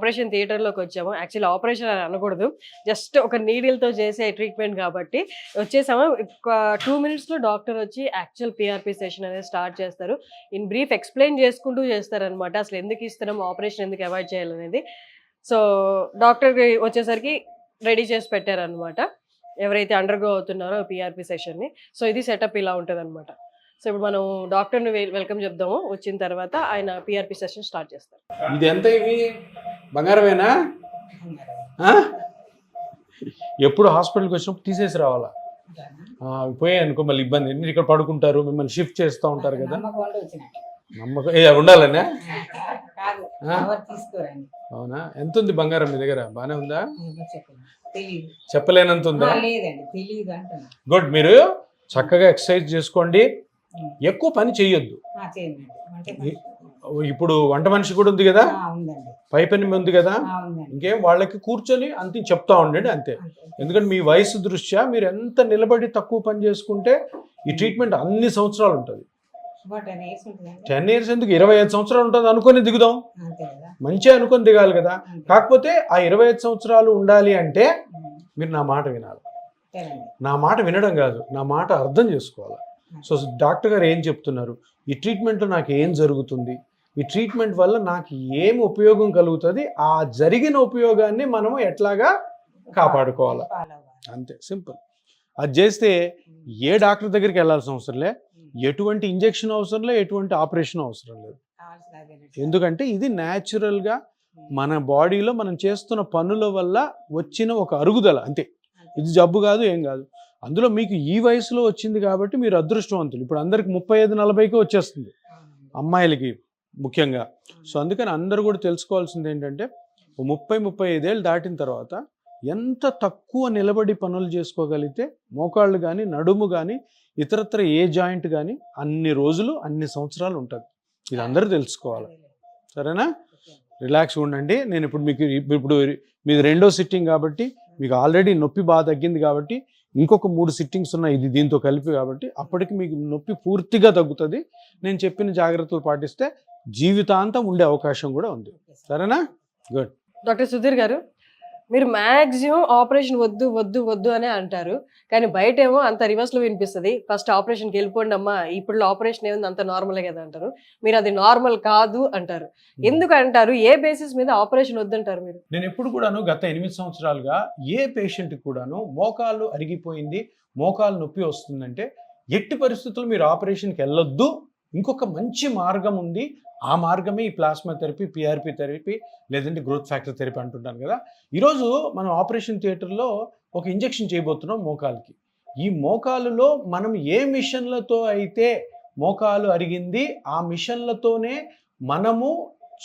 Operation థియేటర్‌లోకి వచ్చాము. Actually operation అని అనకూడదు. జస్ట్ ఒక నీడిల్‌తో చేసే ట్రీట్మెంట్ కాబట్టి వచ్చేసాము. ఒక 2 మినిట్స్‌లో డాక్టర్ వచ్చి యాక్చువల్ పీఆర్పీ సెషన్ అనేది స్టార్ట్ చేస్తారు. ఇన్ బ్రీఫ్ ఎక్స్‌ప్లెయిన్ చేసుకుంటూ చేస్తారనమాట. అసలు ఎందుకు ఇస్తున్నాం, ఆపరేషన్ ఎందుకు అవాయిడ్ చేయాలనేది. సో, డాక్టర్‌కి వచ్చేసరికి రెడీ చేసి పెట్టారనమాట. ఎవరైతే అండర్‌గో అవుతున్నారో పీఆర్పీ సెషన్‌ని. సో, ఇది సెటప్ ఇలా ఉంటదనమాట. సో, ఇప్పుడు మనం డాక్టర్‌ని వెల్కమ్ చెప్దాము. వచ్చిన తర్వాత ఆయన పీఆర్పీ సెషన్ స్టార్ట్ చేస్తారు. ఇది ఎంత ఇవి బంగారమేనా? ఎప్పుడు హాస్పిటల్కి వచ్చినప్పుడు తీసేసి రావాలా? పోయాయి అనుకో మళ్ళీ ఇబ్బంది. మీరు ఇక్కడ పడుకుంటారు, మిమ్మల్ని షిఫ్ట్ చేస్తూ ఉంటారు కదా. నమ్మకం ఉండాలనే. అవునా? ఎంత ఉంది బంగారం మీ దగ్గర? బానే ఉందా? చెప్పలేనంత ఉందా? గుడ్. మీరు చక్కగా ఎక్సర్సైజ్ చేసుకోండి, ఎక్కువ పని చెయ్యొద్దు. ఇప్పుడు వంట మనిషి కూడా ఉంది కదా, పై పని ఉంది కదా, ఇంకేం వాళ్ళకి కూర్చొని అంతే చెప్తా ఉండండి అంతే. ఎందుకంటే మీ వయసు దృష్ట్యా మీరు ఎంత నిలబడి తక్కువ పని చేసుకుంటే ఈ ట్రీట్మెంట్ అన్ని సంవత్సరాలు ఉంటుంది. 10 years ఎందుకు, 25 సంవత్సరాలు ఉంటుంది అనుకొని దిగుదాం. మంచిగా అనుకొని దిగాలి కదా. కాకపోతే ఆ 25 సంవత్సరాలు ఉండాలి అంటే మీరు నా మాట వినాలి. నా మాట వినడం కాదు, నా మాట అర్థం చేసుకోవాలి. సో డాక్టర్ గారు ఏం చెప్తున్నారు, ఈ ట్రీట్మెంట్లో నాకు ఏం జరుగుతుంది, ఈ ట్రీట్మెంట్ వల్ల నాకు ఏం ఉపయోగం కలుగుతుంది, ఆ జరిగిన ఉపయోగాన్ని మనము ఎట్లాగా కాపాడుకోవాలి, అంతే సింపుల్. అది చేస్తే ఏ డాక్టర్ దగ్గరికి వెళ్ళాల్సిన అవసరం లే, ఎటువంటి ఇంజెక్షన్ అవసరం లే, ఎటువంటి ఆపరేషన్ అవసరం లేదు. ఎందుకంటే ఇది న్యాచురల్గా మన బాడీలో మనం చేస్తున్న పనుల వల్ల వచ్చిన ఒక అరుగుదల అంతే. ఇది జబ్బు కాదు, ఏం కాదు. అందులో మీకు ఈ వయసులో వచ్చింది కాబట్టి మీరు అదృష్టవంతులు. ఇప్పుడు అందరికి 35-40కి వచ్చేస్తుంది, అమ్మాయిలకి ముఖ్యంగా. సో అందుకని అందరూ కూడా తెలుసుకోవాల్సింది ఏంటంటే 30-35 ఏళ్ళు దాటిన తర్వాత ఎంత తక్కువ నిలబడి పనులు చేసుకోగలిగితే మోకాళ్ళు కానీ, నడుము కానీ, ఇతరత్ర ఏ జాయింట్ కానీ అన్ని రోజులు అన్ని సంవత్సరాలు ఉంటుంది. ఇది అందరూ తెలుసుకోవాలి. సరేనా? రిలాక్స్ ఉండండి. నేను ఇప్పుడు మీది 2వ సిట్టింగ్ కాబట్టి మీకు ఆల్రెడీ నొప్పి బాగా తగ్గింది కాబట్టి ఇంకొక 3 సిట్టింగ్స్ ఉన్నాయి ఇది దీంతో కలిపి కాబట్టి అప్పటికి మీకు నొప్పి పూర్తిగా తగ్గుతుంది. నేను చెప్పిన జాగ్రత్తలు పాటిస్తే జీవితాంతం ఉండే అవకాశం కూడా ఉంది. సరేనా? గుడ్. డాక్టర్ సుధీర్ గారు, మీరు మ్యాక్సిమం ఆపరేషన్ వద్దు వద్దు వద్దు అనే అంటారు, కానీ బయట ఏమో అంత రివర్స్లో వినిపిస్తుంది. ఫస్ట్ ఆపరేషన్కి వెళ్ళిపోండి అమ్మా, ఇప్పుడు ఆపరేషన్ ఏముంది అంత నార్మలే కదా అంటారు. మీరు అది నార్మల్ కాదు అంటారు. ఎందుకు అంటారు? ఏ బేసిస్ మీద ఆపరేషన్ వద్దంటారు మీరు? నేను ఎప్పుడు కూడాను గత 8 సంవత్సరాలుగా ఏ పేషెంట్కి కూడాను మోకాళ్ళు అరిగిపోయింది, మోకాలు నొప్పి వస్తుందంటే ఎట్టి పరిస్థితుల్లో మీరు ఆపరేషన్కి వెళ్ళొద్దు, ఇంకొక మంచి మార్గం ఉంది, ఆ మార్గమే ఈ ప్లాస్మా థెరపీ, పిఆర్పి థెరపీ, లేదంటే గ్రోత్ ఫ్యాక్టర్ థెరపీ అంటుంటాను కదా. ఈరోజు మనం ఆపరేషన్ థియేటర్లో ఒక ఇంజెక్షన్ చేయబోతున్నాం మోకాలుకి. ఈ మోకాలులో మనం ఏ మిషన్లతో అయితే మోకాలు అరిగింది ఆ మిషన్లతోనే మనము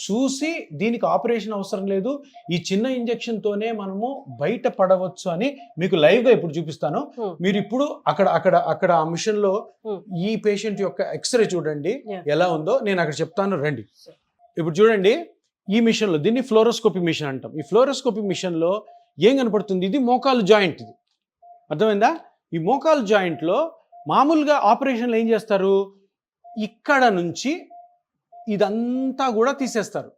చూసి దీనికి ఆపరేషన్ అవసరం లేదు, ఈ చిన్న ఇంజెక్షన్తోనే మనము బయట పడవచ్చు అని మీకు లైవ్గా ఇప్పుడు చూపిస్తాను. మీరు ఇప్పుడు అక్కడ ఆ మిషన్లో ఈ పేషెంట్ యొక్క ఎక్స్రే చూడండి ఎలా ఉందో, నేను అక్కడ చెప్తాను రండి. ఇప్పుడు చూడండి ఈ మిషన్లో, దీన్ని ఫ్లోరోస్కోపీ మిషన్ అంటాం. ఈ ఫ్లోరోస్కోపీ మిషన్లో ఏం కనపడుతుంది, ఇది మోకాలు జాయింట్. ఇది అర్థమైందా? ఈ మోకాలు జాయింట్లో మామూలుగా ఆపరేషన్లు ఏం చేస్తారు, ఇక్కడ నుంచి ఇదంతా కూడా తీసేస్తారు.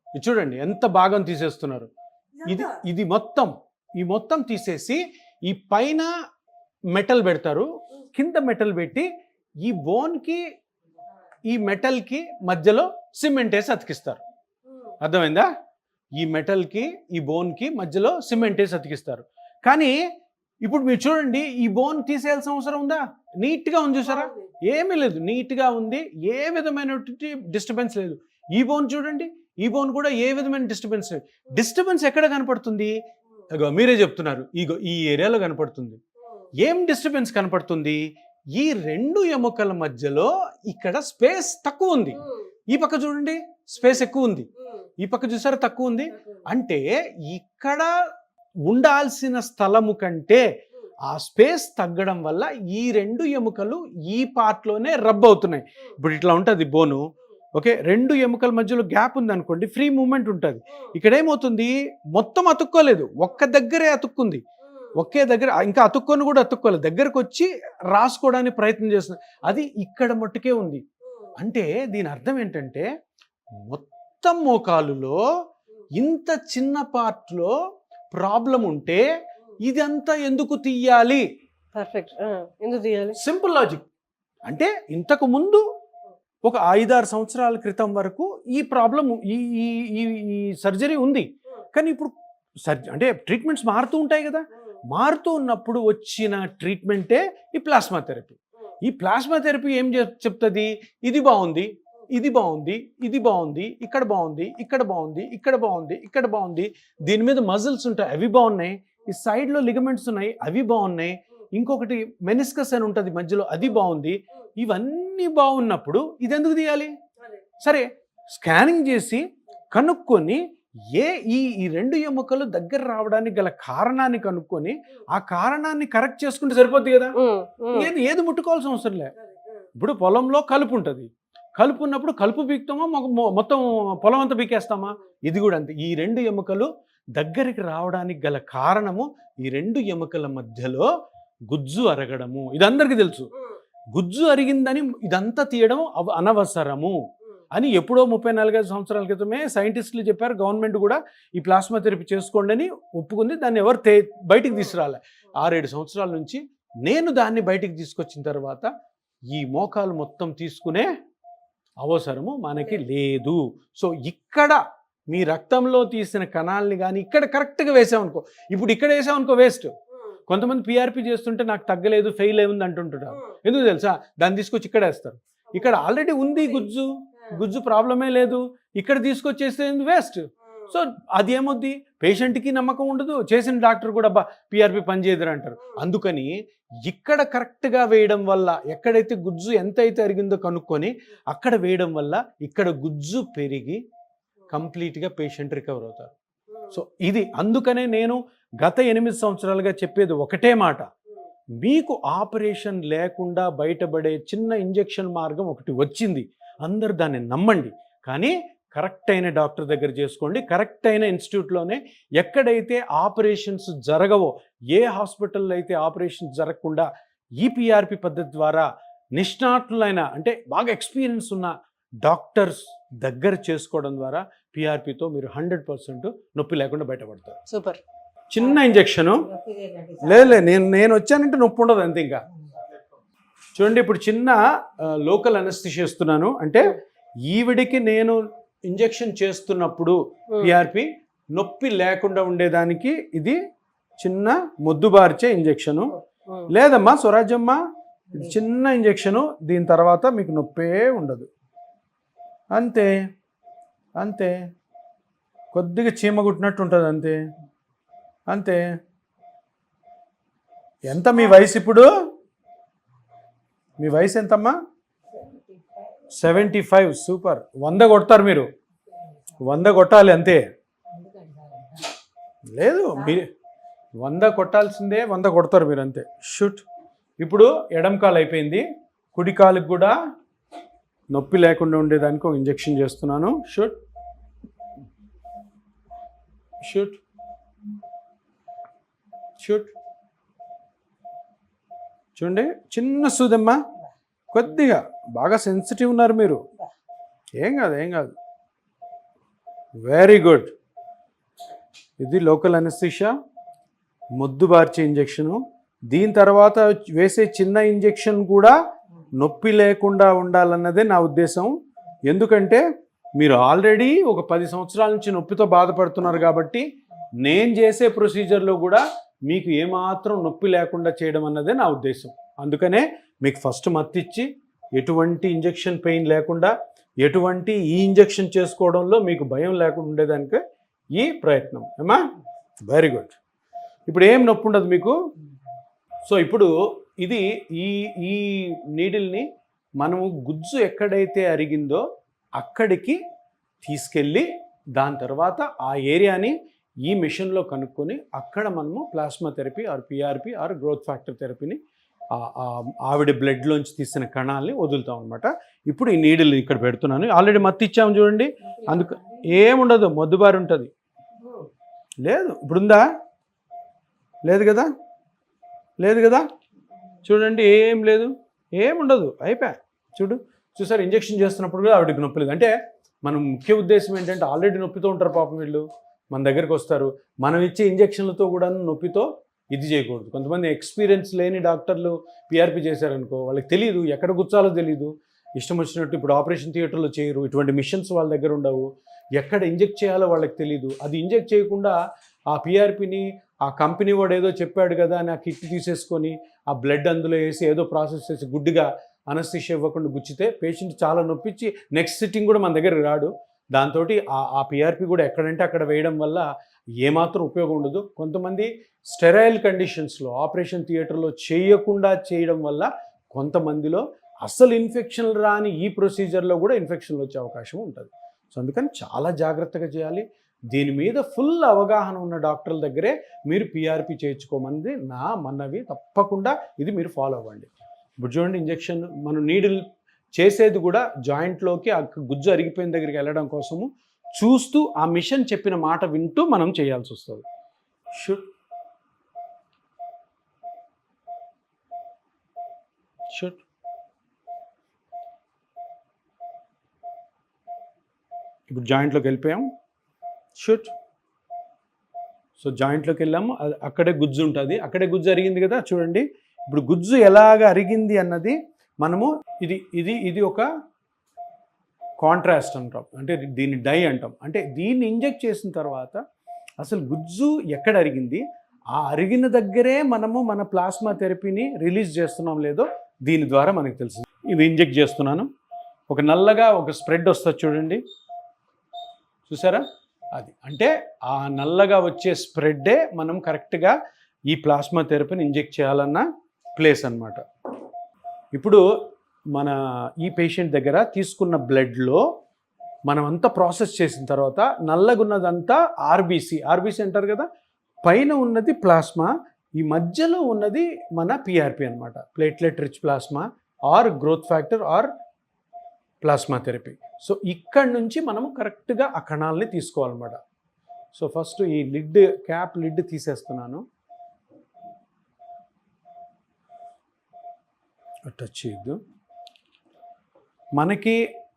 ఇది చూడండి ఎంత భాగం తీసేస్తున్నారు. ఇది మొత్తం తీసేసి ఈ పైన మెటల్ పెడతారు, కింద మెటల్ పెట్టి ఈ బోన్కి ఈ మెటల్కి మధ్యలో సిమెంట్ వేసి అతికిస్తారు. అర్థమైందా? ఈ మెటల్కి ఈ బోన్కి మధ్యలో సిమెంట్ వేసి అతికిస్తారు. కానీ ఇప్పుడు మీరు చూడండి, ఈ బోన్ తీసేయాల్సిన అవసరం ఉందా? నీట్గా ఉంది, చూసారా? ఏమీ లేదు, నీట్గా ఉంది, ఏ విధమైనటువంటి డిస్టర్బెన్స్ లేదు. ఈ బోన్ చూడండి, ఈ బోన్ కూడా ఏ విధమైన డిస్టర్బెన్స్ లేదు. డిస్టర్బెన్స్ ఎక్కడ కనపడుతుంది? మీరే చెప్తున్నారు, ఈ ఏరియాలో కనపడుతుంది. ఏం డిస్టర్బెన్స్ కనపడుతుంది? ఈ 2 ఎముకల మధ్యలో ఇక్కడ స్పేస్ తక్కువ ఉంది. ఈ పక్క చూడండి స్పేస్ ఎక్కువ ఉంది, ఈ పక్క చూసారా తక్కువ ఉంది. అంటే ఇక్కడ ఉండాల్సిన స్థలము కంటే ఆ స్పేస్ తగ్గడం వల్ల ఈ 2 ఎముకలు ఈ పార్ట్లోనే రబ్ అవుతున్నాయి. ఇప్పుడు ఇట్లా ఉంటుంది బోను, ఓకే, 2 ఎముకల మధ్యలో గ్యాప్ ఉంది అనుకోండి, ఫ్రీ మూమెంట్ ఉంటుంది. ఇక్కడ ఏమవుతుంది, మొత్తం అతుక్కోలేదు, ఒక్క దగ్గరే అతుక్కుంది. ఒకే దగ్గర, ఇంకా అతుక్కొని కూడా అతుక్కోలేదు, దగ్గరకు వచ్చి రాసుకోవడానికి ప్రయత్నం చేస్తుంది. అది ఇక్కడ మట్టుకే ఉంది. అంటే దీని అర్థం ఏంటంటే మొత్తం మోకాలులో ఇంత చిన్న పార్ట్లో ప్రాబ్లం ఉంటే ఇదంతా ఎందుకు తీయాలి? పర్ఫెక్ట్. ఎందుకు తీయాలి? Simple logic. అంటే ఇంతకు ముందు ఒక 5-6 సంవత్సరాల క్రితం వరకు ఈ ప్రాబ్లం ఈ ఈ ఈ ఈ సర్జరీ ఉంది. కానీ ఇప్పుడు అంటే ట్రీట్మెంట్స్ మారుతూ ఉంటాయి కదా. మారుతూ ఉన్నప్పుడు వచ్చిన ట్రీట్మెంటే ఈ ప్లాస్మా థెరపీ. ఈ ప్లాస్మా థెరపీ ఏం చెప్తుంది? ఇది బాగుంది, ఇది బాగుంది, ఇది బాగుంది, ఇక్కడ బాగుంది, ఇక్కడ బాగుంది, ఇక్కడ బాగుంది, ఇక్కడ బాగుంది. దీని మీద మజిల్స్ ఉంటాయి, అవి బాగున్నాయి. ఈ సైడ్లో లిగమెంట్స్ ఉన్నాయి, అవి బాగున్నాయి. ఇంకొకటి మెనిస్కస్ అని ఉంటుంది మధ్యలో, అది బాగుంది. ఇవన్నీ బాగున్నప్పుడు ఇది ఎందుకు తీయాలి? సరే, స్కానింగ్ చేసి కనుక్కొని ఈ రెండు ఎముకలు దగ్గర రావడానికి గల కారణాన్ని కనుక్కొని ఆ కారణాన్ని కరెక్ట్ చేసుకుంటే సరిపోద్ది కదా. ఏది ముట్టుకోవాల్సిన అవసరం లే. ఇప్పుడు పొలంలో కలుపు ఉంటుంది, కలుపు ఉన్నప్పుడు కలుపు బీక్తామా, మొత్తం పొలం అంతా బీకేస్తామా? ఇది కూడా అంతే. ఈ రెండు ఎముకలు దగ్గరికి రావడానికి గల కారణము ఈ రెండు ఎముకల మధ్యలో గుజ్జు అరగడము. ఇది అందరికీ తెలుసు. గుజ్జు అరిగిందని ఇదంతా తీయడం అనవసరము అని ఎప్పుడో 34 సంవత్సరాల క్రితమే సైంటిస్టులు చెప్పారు. గవర్నమెంట్ కూడా ఈ ప్లాస్మా థెరపీ చేసుకోండి అని ఒప్పుకుంది. దాన్ని ఎవరు బయటికి తీసుకురాలే. 6-7 సంవత్సరాల నుంచి నేను దాన్ని బయటికి తీసుకొచ్చిన తర్వాత ఈ మోకాలు మొత్తం తీసుకునే అవసరము మనకి లేదు. సో ఇక్కడ మీ రక్తంలో తీసిన కణాలని కానీ ఇక్కడ కరెక్ట్గా వేసామనుకో, ఇప్పుడు ఇక్కడ వేసామనుకో వేస్ట్. కొంతమంది పిఆర్పి చేస్తుంటే నాకు తగ్గలేదు, ఫెయిల్ అయింది అంటుంటారు. ఎందుకు తెలుసా? దాన్ని తీసుకొచ్చి ఇక్కడ వేస్తారు. ఇక్కడ ఆల్రెడీ ఉంది గుజ్జు ప్రాబ్లమే లేదు, ఇక్కడ తీసుకొచ్చేస్తే వేస్ట్. సో అది ఏమొద్ది, పేషెంట్కి నమ్మకం ఉండదు, చేసిన డాక్టర్ కూడా పిఆర్పి పనిచేయదురు అంటారు. అందుకని ఇక్కడ కరెక్ట్గా వేయడం వల్ల, ఎక్కడైతే గుజ్జు ఎంత అయితే అరిగిందో కనుక్కొని అక్కడ వేయడం వల్ల ఇక్కడ గుజ్జు పెరిగి కంప్లీట్గా పేషెంట్ రికవర్ అవుతారు. సో ఇది అందుకనే నేను గత 8 సంవత్సరాలుగా చెప్పేది ఒకటే మాట, మీకు ఆపరేషన్ లేకుండా బయటపడే చిన్న ఇంజెక్షన్ మార్గం ఒకటి వచ్చింది. అందరు దాన్ని నమ్మండి, కానీ కరెక్ట్ అయిన డాక్టర్ దగ్గర చేసుకోండి. కరెక్ట్ అయిన ఇన్స్టిట్యూట్లోనే, ఎక్కడైతే ఆపరేషన్స్ జరగవో, ఏ హాస్పిటల్లో అయితే ఆపరేషన్స్ జరగకుండా ఈ పిఆర్పి పద్ధతి ద్వారా నిష్ణాతులైన, అంటే బాగా ఎక్స్పీరియన్స్ ఉన్న డాక్టర్స్ దగ్గర చేసుకోవడం ద్వారా పిఆర్పితో మీరు 100% నొప్పి లేకుండా బయటపడతారు. సూపర్. చిన్న ఇంజెక్షను లేదు, నేను వచ్చానంటే నొప్పి ఉండదు అంతే. ఇంకా చూడండి, ఇప్పుడు చిన్న లోకల్ అనస్థిషియా ఇస్తున్నాను. అంటే ఈవిడికి నేను ఇంజెక్షన్ చేస్తున్నప్పుడు పిఆర్పి నొప్పి లేకుండా ఉండేదానికి ఇది చిన్న మొద్దుబార్చే ఇంజెక్షను. లేదమ్మా స్వరాజ్యమ్మ, ఇది చిన్న ఇంజెక్షను, దీని తర్వాత మీకు నొప్పే ఉండదు. అంతే అంతే, కొద్దిగా చీమ కుట్టినట్టు ఉంటుంది అంతే అంతే. ఎంత మీ వయసు ఇప్పుడు? మీ వయసు ఎంతమ్మా? 75. సూపర్. 100 కొడతారు మీరు, 100 కొట్టాలి అంతే. లేదు, మీరు 100 కొట్టాల్సిందే, 100 కొడతారు మీరు అంతే. షూట్. ఇప్పుడు ఎడం కాలు అయిపోయింది, కుడి కాలుకి కూడా నొప్పి లేకుండా ఉండేదానికి ఒక ఇంజెక్షన్ చేస్తున్నాను. Shoot shoot shoot. చూడండి, చిన్న సూదమ్మా, కొద్దిగా బాగా సెన్సిటివ్ ఉన్నారు మీరు. ఏం కాదు. Very good. ఇది లోకల్ అనస్థీషియా, మొద్దుబార్చే ఇంజెక్షను. దీని తర్వాత వేసే చిన్న ఇంజెక్షన్ కూడా నొప్పి లేకుండా ఉండాలన్నదే నా ఉద్దేశం. ఎందుకంటే మీరు ఆల్రెడీ ఒక 10 సంవత్సరాల నుంచి నొప్పితో బాధపడుతున్నారు కాబట్టి నేను చేసే ప్రొసీజర్లో కూడా మీకు ఏమాత్రం నొప్పి లేకుండా చేయడం అన్నదే నా ఉద్దేశం. అందుకనే మీకు ఫస్ట్ మత్తిచ్చి ఎటువంటి ఇంజెక్షన్ పెయిన్ లేకుండా, ఎటువంటి ఈ ఇంజెక్షన్ చేసుకోవడంలో మీకు భయం లేకుండా ఉండేదానికి ఈ ప్రయత్నం. ఏమా? Very good. ఇప్పుడు ఏం నొప్పి ఉండదు మీకు. సో ఇప్పుడు ఇది ఈ నీడిల్ని మనము గుజ్జు ఎక్కడైతే అరిగిందో అక్కడికి తీసుకెళ్ళి దాని తర్వాత ఆ ఏరియాని ఈ మిషన్లో కనుక్కొని అక్కడ మనము plasma therapy or PRP or growth factor థెరపీని ఆవిడ బ్లడ్లోంచి తీసిన కణాలని వదులుతాం అనమాట. ఇప్పుడు ఈ నీడిల్ ఇక్కడ పెడుతున్నాను. ఆల్రెడీ మత్తు ఇచ్చాము చూడండి, అందుకు ఏముండదు, మొద్దుబారి ఉంటుంది. లేదు, ఇప్పుడుందా? లేదు కదా, లేదు కదా. చూడండి, ఏం లేదు, ఏముండదు, అయిపోయా. చూసారు, ఇంజెక్షన్ చేస్తున్నప్పుడు కూడా ఆవిడకి నొప్పి లేదు. అంటే మనం ముఖ్య ఉద్దేశం ఏంటంటే ఆల్రెడీ నొప్పితో ఉంటారు పాపం వీళ్ళు, మన దగ్గరికి వస్తారు, మనం ఇచ్చే ఇంజెక్షన్లతో కూడా నొప్పితో ఇది చేయకూడదు. కొంతమంది ఎక్స్పీరియన్స్ లేని డాక్టర్లు పిఆర్పి చేశారనుకో, వాళ్ళకి తెలియదు, ఎక్కడ గుచ్చాలో తెలియదు, ఇష్టం వచ్చినట్టు ఇప్పుడు ఆపరేషన్ థియేటర్లో చేయరు, ఇటువంటి మిషన్స్ వాళ్ళ దగ్గర ఉండవు, ఎక్కడ ఇంజెక్ట్ చేయాలో వాళ్ళకి తెలియదు. అది ఇంజెక్ట్ చేయకుండా ఆ పిఆర్పిని ఆ కంపెనీ వాడు ఏదో చెప్పాడు కదా అని ఆ కిట్ తీసేసుకొని ఆ బ్లడ్ అందులో వేసి ఏదో ప్రాసెస్ చేసి గుడ్డిగా అనస్థిషియా ఇవ్వకుండా గుచ్చితే పేషెంట్ చాలా నొప్పించి నెక్స్ట్ సిట్టింగ్ కూడా మన దగ్గర రాడు. దాంతో ఆ పిఆర్పి కూడా ఎక్కడంటే అక్కడ వేయడం వల్ల ఏమాత్రం ఉపయోగం ఉండదు. కొంతమంది స్టెరైల్ కండిషన్స్లో ఆపరేషన్ థియేటర్లో చేయకుండా చేయడం వల్ల కొంతమందిలో అసలు ఇన్ఫెక్షన్ రాని ఈ ప్రొసీజర్లో కూడా ఇన్ఫెక్షన్లు వచ్చే అవకాశం ఉంటుంది. సో అందుకని చాలా జాగ్రత్తగా చేయాలి. దీని మీద ఫుల్ అవగాహన ఉన్న డాక్టర్ల దగ్గరే మీరు పిఆర్పి చేయించుకోమని నా మనవి. తప్పకుండా ఇది మీరు ఫాలో అవ్వండి. ఇప్పుడు చూడండి, ఇంజెక్షన్ మనం నీడిల్ చేసేది కూడా జాయింట్లోకి ఆ గుజ్జు అరిగిపోయిన దగ్గరికి వెళ్ళడం కోసము చూస్తూ ఆ మిషన్ చెప్పిన మాట వింటూ మనం చేయాల్సి వస్తుంది. షుట్ షుట్ ఇప్పుడు జాయింట్లోకి వెళ్ళిపోయాం. షుట్. సో జాయింట్లోకి వెళ్ళాము, అక్కడే గుజ్జు ఉంటుంది, అక్కడే గుజ్జు అరిగింది కదా చూడండి. ఇప్పుడు గుజ్జు ఎలాగ అరిగింది అన్నది మనము ఇది ఒక కాంట్రాస్ట్ అంటాం, అంటే దీన్ని డై అంటాం. అంటే దీన్ని ఇంజెక్ట్ చేసిన తర్వాత అసలు గుజ్జు ఎక్కడ అరిగింది, ఆ అరిగిన దగ్గరే మనము మన ప్లాస్మా థెరపీని రిలీజ్ చేస్తున్నాం లేదో దీని ద్వారా మనకు తెలుసు. ఇది ఇంజెక్ట్ చేస్తున్నాను, ఒక నల్లగా ఒక స్ప్రెడ్ వస్తుంది చూడండి, చూసారా? అది అంటే ఆ నల్లగా వచ్చే స్ప్రెడ్డే మనం కరెక్ట్గా ఈ ప్లాస్మా థెరపీని ఇంజెక్ట్ చేయాలన్న ప్లేస్ అన్నమాట. ఇప్పుడు మన ఈ పేషెంట్ దగ్గర తీసుకున్న బ్లడ్లో మనం అంతా ప్రాసెస్ చేసిన తర్వాత నల్లగా ఉన్నదంతా ఆర్బీసీ అంటారు కదా, పైన ఉన్నది ప్లాస్మా, ఈ మధ్యలో ఉన్నది మన పిఆర్పి అనమాట, platelet rich plasma are growth factor are plasma therapy. So ఇక్కడ నుంచి మనము కరెక్ట్గా ఆ కణాలని తీసుకోవాలన్నమాట. సో ఫస్ట్ ఈ క్యాప్ లిడ్ తీసేస్తున్నాను, టచ్ చేయొద్దు. మనకి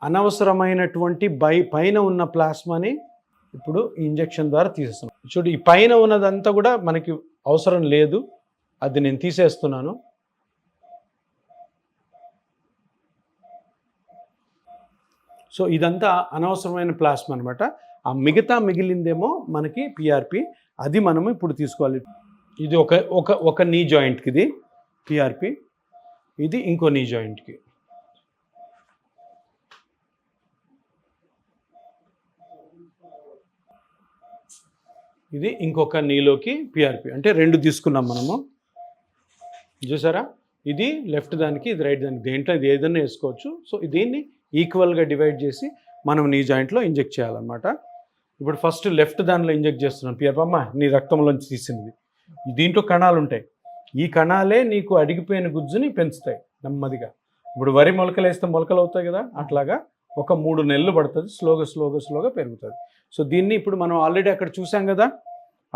అనవసరమైనటువంటి పైన ఉన్న ప్లాస్మాని ఇప్పుడు ఇంజెక్షన్ ద్వారా తీసేస్తున్నాను. చూడు, ఈ పైన ఉన్నదంతా కూడా మనకి అవసరం లేదు, అది నేను తీసేస్తున్నాను. సో ఇదంతా అనవసరమైన ప్లాస్మా అనమాట. ఆ మిగిలిందేమో మనకి పిఆర్పి, అది మనము ఇప్పుడు తీసుకోవాలి. ఇది ఒక నీ జాయింట్కి ఇది పిఆర్పి, ఇది ఇంకో నీ జాయింట్కి. ఇది ఇంకొక నీలోకి పిఆర్పి, అంటే రెండు తీసుకున్నాం మనము. చూసారా, ఇది లెఫ్ట్ దానికి, ఇది రైట్ దానికి, దేంట్లో ఇది ఏదైనా వేసుకోవచ్చు. సో దీన్ని ఈక్వల్గా డివైడ్ చేసి మనం నీ జాయింట్లో ఇంజెక్ట్ చేయాలన్నమాట. ఇప్పుడు ఫస్ట్ లెఫ్ట్ దానిలో ఇంజెక్ట్ చేస్తున్నాను పిఆర్పి. అమ్మ, నీ రక్తంలోంచి తీసినది. దీంట్లో కణాలు ఉంటాయి, ఈ కణాలే నీకు అడిగిపోయిన గుజ్జుని పెంచుతాయి నెమ్మదిగా. ఇప్పుడు వరి మొలకలు వేస్తే మొలకలు అవుతాయి కదా, అట్లాగా ఒక 3 నెలలు పడుతుంది, స్లోగా పెరుగుతుంది. సో దీన్ని ఇప్పుడు మనం ఆల్రెడీ అక్కడ చూసాం కదా,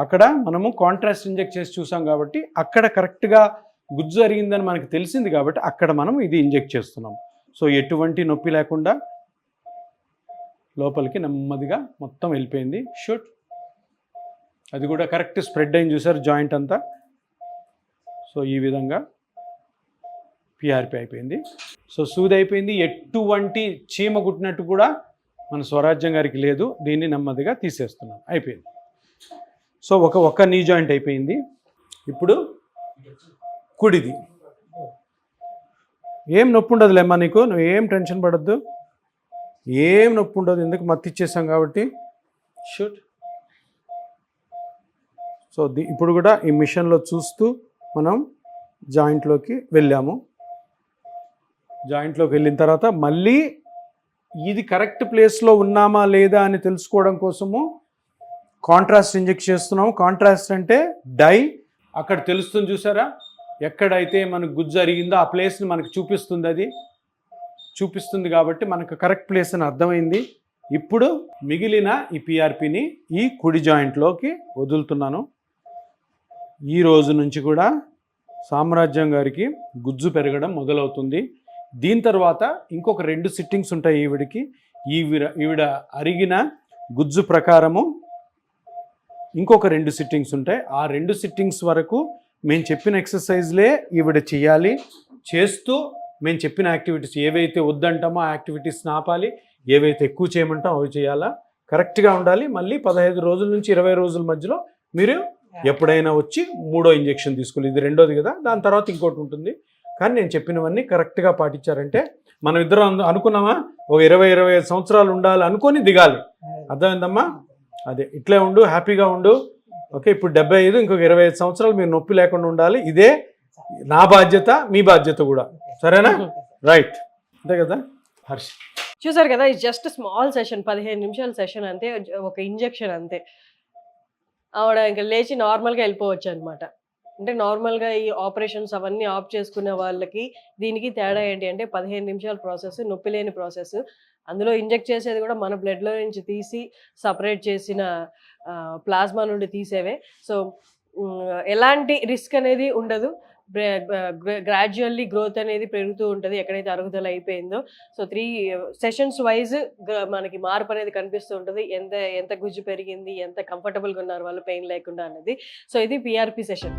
అక్కడ మనము కాంట్రాస్ట్ ఇంజెక్ట్ చేసి చూసాం కాబట్టి అక్కడ కరెక్ట్గా గుజ్జు అరిగిందని మనకు తెలిసింది కాబట్టి అక్కడ మనం ఇది ఇంజెక్ట్ చేస్తున్నాం. సో ఎటువంటి నొప్పి లేకుండా లోపలికి నెమ్మదిగా మొత్తం వెళ్ళిపోయింది. షూట్. అది కూడా కరెక్ట్ స్ప్రెడ్ అయింది, చూసారు జాయింట్ అంతా. సో ఈ విధంగా పిఆర్పి అయిపోయింది. సో సూది అయిపోయింది. ఎటువంటి చీమ కుట్టినట్టు కూడా మన స్వరాజ్యం గారికి లేదు. దీన్ని నెమ్మదిగా తీసేస్తున్నాం, అయిపోయింది. సో ఒక నీ జాయింట్ అయిపోయింది. ఇప్పుడు కుడిది. ఏం నొప్పి ఉండదులేమ్మా నీకు, నువ్వు ఏం టెన్షన్ పడద్దు, ఏం నొప్పి ఉండదు, ఎందుకు మత్తి ఇచ్చేసాం కాబట్టి. షూట్. సో ఇప్పుడు కూడా ఈ మిషన్లో చూస్తూ మనం జాయింట్లోకి వెళ్ళాము. జాయింట్లోకి వెళ్ళిన తర్వాత మళ్ళీ ఇది కరెక్ట్ ప్లేస్లో ఉన్నామా లేదా అని తెలుసుకోవడం కోసము కాంట్రాస్ట్ ఇంజెక్ట్ చేస్తున్నాము. కాంట్రాస్ట్ అంటే డై, అక్కడ తెలుస్తుంది చూసారా, ఎక్కడైతే మనకు గుజ్జు అరిగిందో ఆ ప్లేస్ని మనకు చూపిస్తుంది. అది చూపిస్తుంది కాబట్టి మనకు కరెక్ట్ ప్లేస్ అని అర్థమైంది. ఇప్పుడు మిగిలిన ఈ పిఆర్పిని ఈ కుడి జాయింట్లోకి వదులుతున్నాను. ఈ రోజు నుంచి కూడా సామ్రాజ్యం గారికి గుజ్జు పెరగడం మొదలవుతుంది. దీని తర్వాత ఇంకొక 2 సిట్టింగ్స్ ఉంటాయి ఈవిడికి. ఈవిడ అరిగిన గుజ్జు ప్రకారము ఇంకొక 2 సిట్టింగ్స్ ఉంటాయి. ఆ 2 సిట్టింగ్స్ వరకు మేము చెప్పిన ఎక్సర్సైజ్లే ఈవిడ చేయాలి. చేస్తూ మేము చెప్పిన యాక్టివిటీస్ ఏవైతే వద్దంటామో ఆ యాక్టివిటీస్ని ఆపాలి, ఏవైతే ఎక్కువ చేయమంటామో అవి చేయాలా, కరెక్ట్గా ఉండాలి. మళ్ళీ 15 రోజుల నుంచి 20 రోజుల మధ్యలో మీరు ఎప్పుడైనా వచ్చి 3వ ఇంజెక్షన్ తీసుకోవాలి. ఇది 2వది కదా, దాని తర్వాత ఇంకోటి ఉంటుంది. కానీ నేను చెప్పినవన్నీ కరెక్ట్గా పాటించారంటే మనం ఇద్దరం అనుకున్నామా ఒక 20-25 సంవత్సరాలు ఉండాలి అనుకొని దిగాలి. అర్థమైందమ్మా? అదే ఇట్లే ఉండు, హ్యాపీగా ఉండు. ఓకే, ఇప్పుడు 75, ఇంకొక 25 సంవత్సరాలు మీరు నొప్పి లేకుండా ఉండాలి. ఇదే నా బాధ్యత, మీ బాధ్యత కూడా. సరేనా? రైట్, అంతే కదా హర్ష్? చూసారు కదా, ఇది జస్ట్ స్మాల్ సెషన్, 15 నిమిషాల సెషన్ అంతే, ఒక ఇంజెక్షన్ అంతే. ఆవిడ ఇంకా లేచి నార్మల్గా వెళ్ళిపోవచ్చు అనమాట. అంటే నార్మల్గా ఈ ఆపరేషన్స్ అవన్నీ ఆఫ్ చేసుకునే వాళ్ళకి దీనికి తేడా ఏంటి అంటే 15 నిమిషాల ప్రాసెస్, నొప్పి లేని ప్రాసెస్. అందులో ఇంజెక్ట్ చేసేది కూడా మన బ్లడ్లో నుంచి తీసి సపరేట్ చేసిన ప్లాస్మా నుండి తీసేవే. సో ఎలాంటి రిస్క్ అనేది ఉండదు. గ్రాడ్యువల్లీ గ్రోత్ అనేది పెరుగుతూ ఉంటుంది ఎక్కడైతే అరుగుదల అయిపోయిందో. సో 3 సెషన్స్ వైజ్ మనకి మార్పు అనేది కనిపిస్తూ ఉంటుంది. ఎంత గుజ్జు పెరిగింది, ఎంత కంఫర్టబుల్గా ఉన్నారు వాళ్ళు పెయిన్ లేకుండా అనేది. సో ఇది PRP సెషన్.